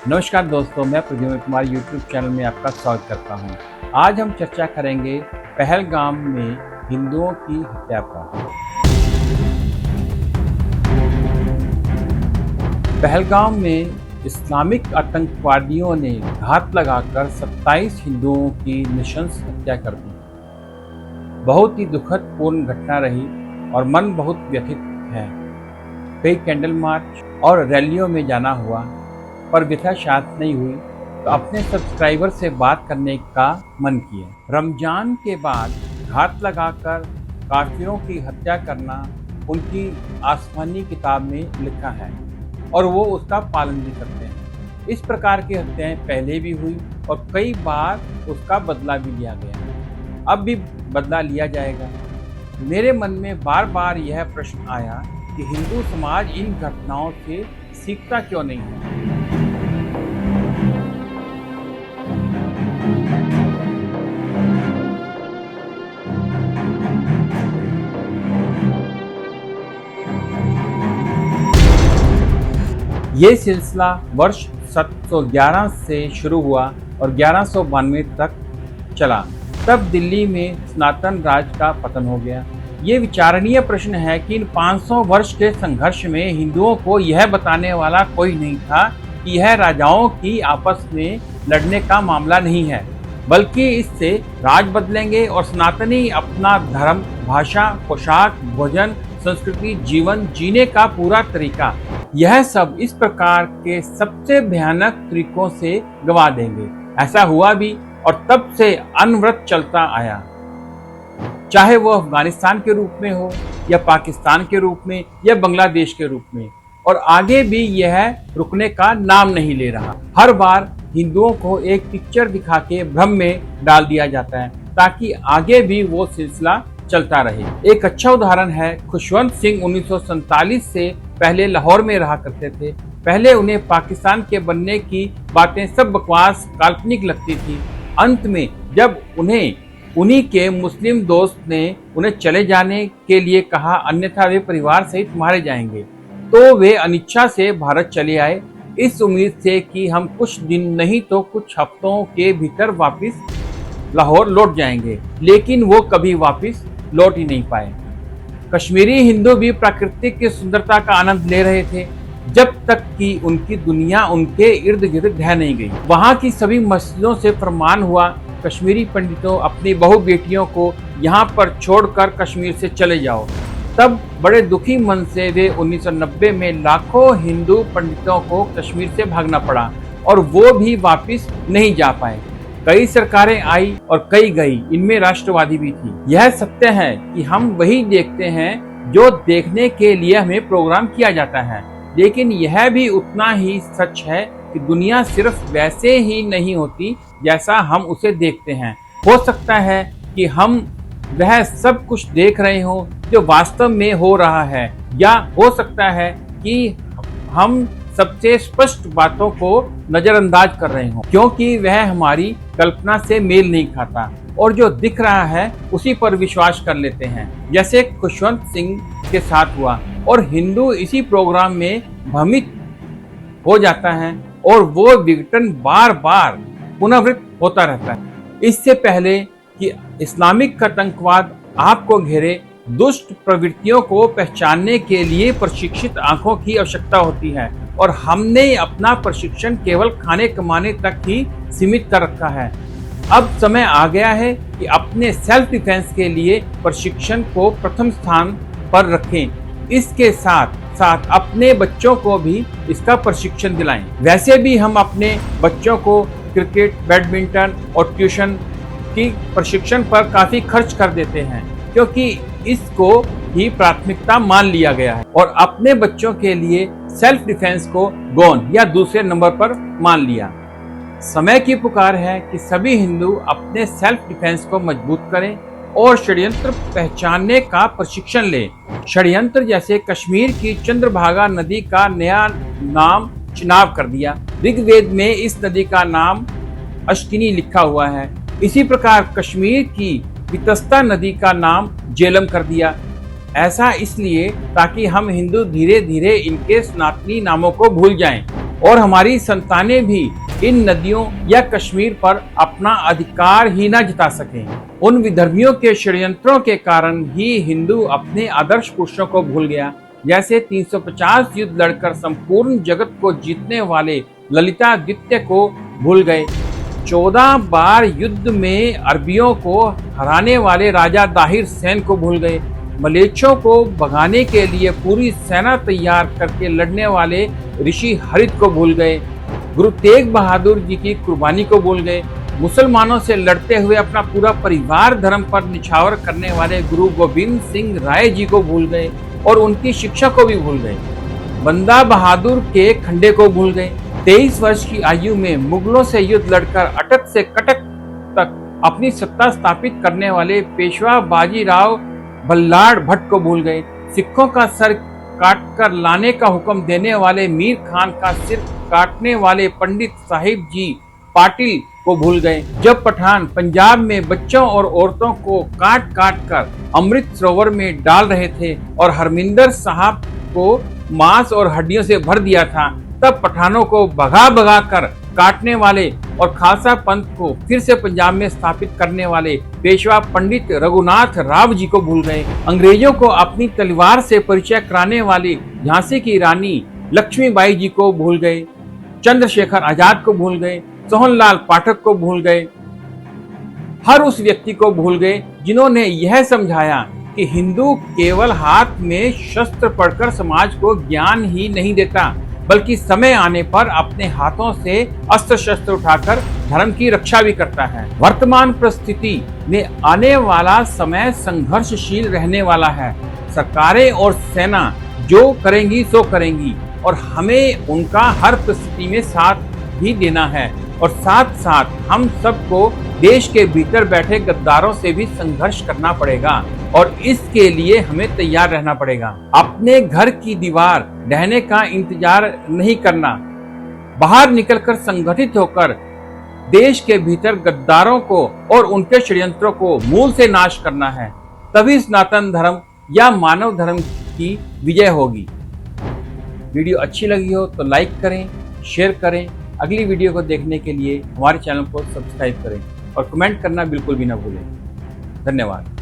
नमस्कार दोस्तों, मैं प्रद्युम्न कुमार यूट्यूब चैनल में आपका स्वागत करता हूं। आज हम चर्चा करेंगे पहलगाम में हिंदुओं की हत्या पर। पहलगाम में इस्लामिक आतंकवादियों ने घात लगाकर 27 हिंदुओं की नृशंस हत्या कर दी। बहुत ही दुखद पूर्ण घटना रही और मन बहुत व्यथित है। कई कैंडल मार्च और रैलियों में जाना हुआ, पर व्यथा शांत नहीं हुई तो अपने सब्सक्राइबर से बात करने का मन किया। रमजान के बाद घात लगाकर काफिरों की हत्या करना उनकी आसमानी किताब में लिखा है और वो उसका पालन भी करते हैं। इस प्रकार की हत्याएं पहले भी हुई और कई बार उसका बदला भी लिया गया। अब भी बदला लिया जाएगा। मेरे मन में बार बार यह प्रश्न आया कि हिंदू समाज इन घटनाओं से सीखता क्यों नहीं है। ये सिलसिला वर्ष 711 से शुरू हुआ और 1192 तक चला। तब दिल्ली में सनातन राज का पतन हो गया। ये विचारणीय प्रश्न है कि इन 500 वर्ष के संघर्ष में हिंदुओं को यह बताने वाला कोई नहीं था कि यह राजाओं की आपस में लड़ने का मामला नहीं है, बल्कि इससे राज बदलेंगे और सनातनी अपना धर्म, भाषा, पोशाक, भोजन, संस्कृति, जीवन जीने का पूरा तरीका, यह सब इस प्रकार के सबसे भयानक तरीकों से गवा देंगे। ऐसा हुआ भी और तब से अनवरत चलता आया, चाहे वो अफगानिस्तान के रूप में हो या पाकिस्तान के रूप में या बांग्लादेश के रूप में, और आगे भी यह रुकने का नाम नहीं ले रहा। हर बार हिंदुओं को एक पिक्चर दिखा के भ्रम में डाल दिया जाता है ताकि आगे भी वो सिलसिला चलता रहे। एक अच्छा उदाहरण है खुशवंत सिंह। 1947 से पहले लाहौर में रहा करते थे। पहले उन्हें पाकिस्तान के बनने की बातें सब बकवास, काल्पनिक लगती थी। अंत में जब उन्हीं के मुस्लिम दोस्त ने उन्हें चले जाने के लिए कहा, अन्यथा वे परिवार सहित मारे जाएंगे, तो वे अनिच्छा से भारत चले आए, इस उम्मीद से कि हम कुछ दिन नहीं तो कुछ हफ्तों के भीतर वापस लाहौर लौट जाएंगे। लेकिन वो कभी वापस लौट ही नहीं पाए। कश्मीरी हिंदू भी प्राकृतिक की सुंदरता का आनंद ले रहे थे जब तक कि उनकी दुनिया उनके इर्द गिर्द ढह नहीं गई। वहां की सभी मस्जिदों से फरमान हुआ, कश्मीरी पंडितों, अपनी बहु बेटियों को यहाँ पर छोड़कर कश्मीर से चले जाओ। तब बड़े दुखी मन से वे 1990 में लाखों हिंदू पंडितों को कश्मीर से भागना पड़ा और वो भी वापस नहीं जा पाए। कई सरकारें आई और कई गई, इनमें राष्ट्रवादी भी थी। यह सत्य है कि हम वही देखते हैं जो देखने के लिए हमें प्रोग्राम किया जाता है, लेकिन यह भी उतना ही सच है कि दुनिया सिर्फ वैसे ही नहीं होती जैसा हम उसे देखते हैं। हो सकता है कि हम वह सब कुछ देख रहे हो जो वास्तव में हो रहा है, या हो सकता है कि हम सबसे स्पष्ट बातों को नजरअंदाज कर रहे हो क्योंकि वह हमारी कल्पना से मेल नहीं खाता और जो दिख रहा है उसी पर विश्वास कर लेते हैं, जैसे खुशवंत सिंह के साथ हुआ। और हिंदू इसी प्रोग्राम में भ्रमित हो जाता है और वो विघटन बार बार पुनरावृत्त होता रहता है। इससे पहले कि इस्लामिक आतंकवाद आपको घेरे, दुष्ट प्रवृत्तियों को पहचानने के लिए प्रशिक्षित आंखों की आवश्यकता होती है और हमने अपना प्रशिक्षण केवल खाने कमाने तक ही सीमित कर रखा है। अब समय आ गया है कि अपने सेल्फ डिफेंस के लिए प्रशिक्षण को प्रथम स्थान पर रखें। इसके साथ साथ अपने बच्चों को भी इसका प्रशिक्षण दिलाएं। वैसे भी हम अपने बच्चों को क्रिकेट, बैडमिंटन और ट्यूशन की प्रशिक्षण पर काफी खर्च कर देते हैं क्योंकि इसको ही प्राथमिकता मान लिया गया है और अपने बच्चों के लिए सेल्फ डिफेंस को गौण या दूसरे नंबर पर मान लिया। समय की पुकार है कि सभी हिंदू अपने सेल्फ डिफेंस को मजबूत करें और षड्यंत्र पहचानने का प्रशिक्षण लें। षड्यंत्र जैसे कश्मीर की चंद्रभागा नदी का नया नाम चिनाब कर दिया। ऋग्वेद में इस नदी का नाम अश्किनी लिखा हुआ है। इसी प्रकार कश्मीर की वितस्ता नदी का नाम झेलम कर दिया। ऐसा इसलिए ताकि हम हिंदू धीरे धीरे इनके सनातनी नामों को भूल जाएं। और हमारी संतानें भी इन नदियों या कश्मीर पर अपना अधिकार ही न जता सकें। उन विधर्मियों के षड्यंत्रों के कारण ही हिंदू अपने आदर्श पुरुषों को भूल गया। जैसे 350 युद्ध लड़कर संपूर्ण जगत को जीतने वाले ललितादित्य को भूल गए, 14 बार युद्ध में अरबियों को हराने वाले राजा दाहिर सेन को भूल गए, मलेच्छों को भगाने के लिए पूरी सेना तैयार करके लड़ने वाले ऋषि हरित को भूल गए, गुरु तेग बहादुर जी की कुर्बानी को भूल गए, मुसलमानों से लड़ते हुए अपना पूरा परिवार धर्म पर निछावर करने वाले गुरु गोविंद सिंह राय जी को भूल गए और उनकी शिक्षा को भी भूल गए, बंदा बहादुर के खंडे को भूल गए। 23 वर्ष की आयु में मुगलों से युद्ध लड़कर अटक से कटक तक अपनी सत्ता स्थापित करने वाले पेशवा बाजीराव बल्लाड़ भट्ट को भूल गए, सिखों का सर काटकर लाने का हुक्म देने वाले मीर खान का सिर काटने वाले पंडित साहिब जी पाटिल को भूल गए। जब पठान पंजाब में बच्चों और औरतों को काट काट कर अमृत सरोवर में डाल रहे थे और हरमिंदर साहब को मांस और हड्डियों से भर दिया था, तब पठानों को भगा भगा कर काटने वाले और खालसा पंथ को फिर से पंजाब में स्थापित करने वाले पेशवा पंडित रघुनाथ राव जी को भूल गए। अंग्रेजों को अपनी तलवार से परिचय कराने वाली झांसी की रानी लक्ष्मीबाई जी को भूल गए, चंद्रशेखर आजाद को भूल गए, सोहनलाल पाठक को भूल गए। हर उस व्यक्ति को भूल गए जिन्होंने यह समझाया कि हिंदू केवल हाथ में शस्त्र पकड़कर समाज को ज्ञान ही नहीं देता, बल्कि समय आने पर अपने हाथों से अस्त्र शस्त्र उठाकर धर्म की रक्षा भी करता है। वर्तमान परिस्थिति में आने वाला समय संघर्षशील रहने वाला है। सरकारें और सेना जो करेंगी सो करेंगी और हमें उनका हर परिस्थिति में साथ भी देना है और साथ साथ हम सबको देश के भीतर बैठे गद्दारों से भी संघर्ष करना पड़ेगा और इसके लिए हमें तैयार रहना पड़ेगा। अपने घर की दीवार ढहने का इंतजार नहीं करना, बाहर निकलकर संगठित होकर देश के भीतर गद्दारों को और उनके षड्यंत्रों को मूल से नाश करना है। तभी सनातन धर्म या मानव धर्म की विजय होगी। वीडियो अच्छी लगी हो तो लाइक करें, शेयर करें। अगली वीडियो को देखने के लिए हमारे चैनल को सब्सक्राइब करें और कमेंट करना बिल्कुल भी ना भूलें। धन्यवाद।